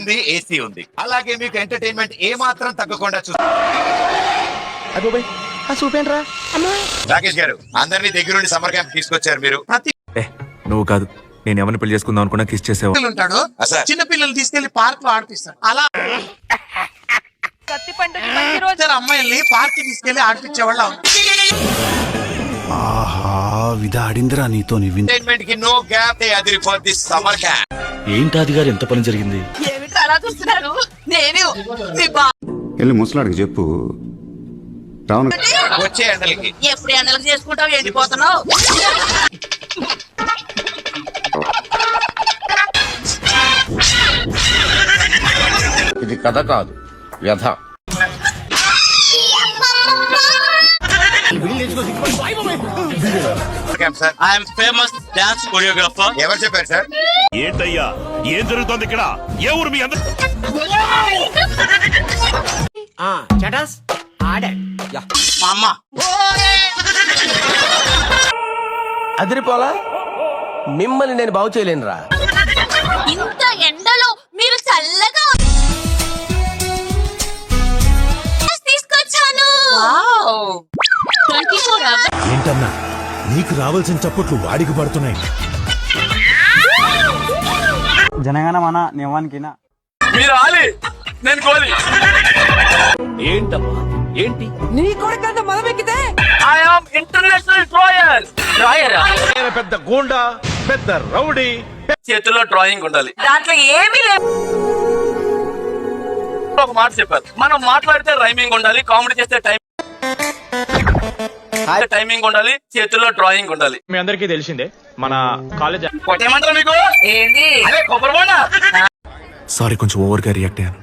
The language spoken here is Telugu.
ఉంది, ఏసీ ఉంది. అలాగే మీకు ఎంటర్టైన్మెంట్ ఏ మాత్రం తగ్గకుండా చూపేంట్రా రాకేష్ గారు అందరినీ దగ్గరుండి సమ్మర్ క్యాంప్ తీసుకొచ్చారు మీరు. ప్రతి నువ్వు కాదు, నేను ఎవరిని పెళ్లి చేసుకుందాం అనుకున్నా కిస్ చేసావు. ఉంటాడు, చిన్న పిల్లలు తీసుకెళ్లి పార్క్ లో ఆడిపిస్తాడు. అలా అమ్మాయిల్ని పార్క్ తీసుకెళ్లి ఆడిపించేవాళ్ళ. విధాడిందిరా నీతో ఎంటర్టైన్మెంట్ కి నో గ్యాప్ అది ఫర్ దిస్ సమ్మర్ క్యాంప్. ఏంటాది గారు ఎంత పని జరిగింది? వెళ్ళి ముసలాడికి చెప్పు రావణ వచ్చే ఎండలకి ఎప్పుడు ఎండలకు చేసుకుంటావు, ఎండిపోతున్నావు. ఇది కథ కాదు, వ్యధ. Sir I'm famous dance choreographer. ఎవరు చెప్పారు సార్? ఏంటయ్యా ఏం జరుగుతోంది ఇక్కడ? ఏ ఊరు మీ అందరూ? మా అమ్మ అదిరిపోలా, మిమ్మల్ని నేను బాగు చేయలేనురా. ఇంత ఎండలో మీరు చల్లగా తీసుకొచ్చాను. 24 hours. ఏంటన్నా నీకు రావాల్సిన చప్పట్లు వాడికి పడుతున్నాయి. జనగణ మన నివానికినా మీరు ఆలి, నేను కోలి. ఏంటమ్మా ఏంటి? నీ కొడుకంత మొదలెక్కితే ఐ యామ్ ఇంటర్నేషనల్ డ్రాయర్. డ్రాయరా? పెద్ద గూండా, పెద్ద రౌడీ. చేతుల్లో డ్రాయింగ్ ఉండాలి. దాంట్లో ఏమీ లేదు. ఒక మాట చెప్పారు, మనం మాట్లాడితే రైమింగ్ ఉండాలి, కామెడీ చేస్తే టైమింగ్ ఉండాలి, చేతుల్లో డ్రాయింగ్ ఉండాలి. మీ అందరికీ తెలిసిందే మన కాలేజ్. కొట్టేమంటారు మీకు? ఏంటి? అదే కొబ్బరి బోండా. సారీ, కొంచెం ఓవర్ గా రియాక్ట్ అయ్యాను.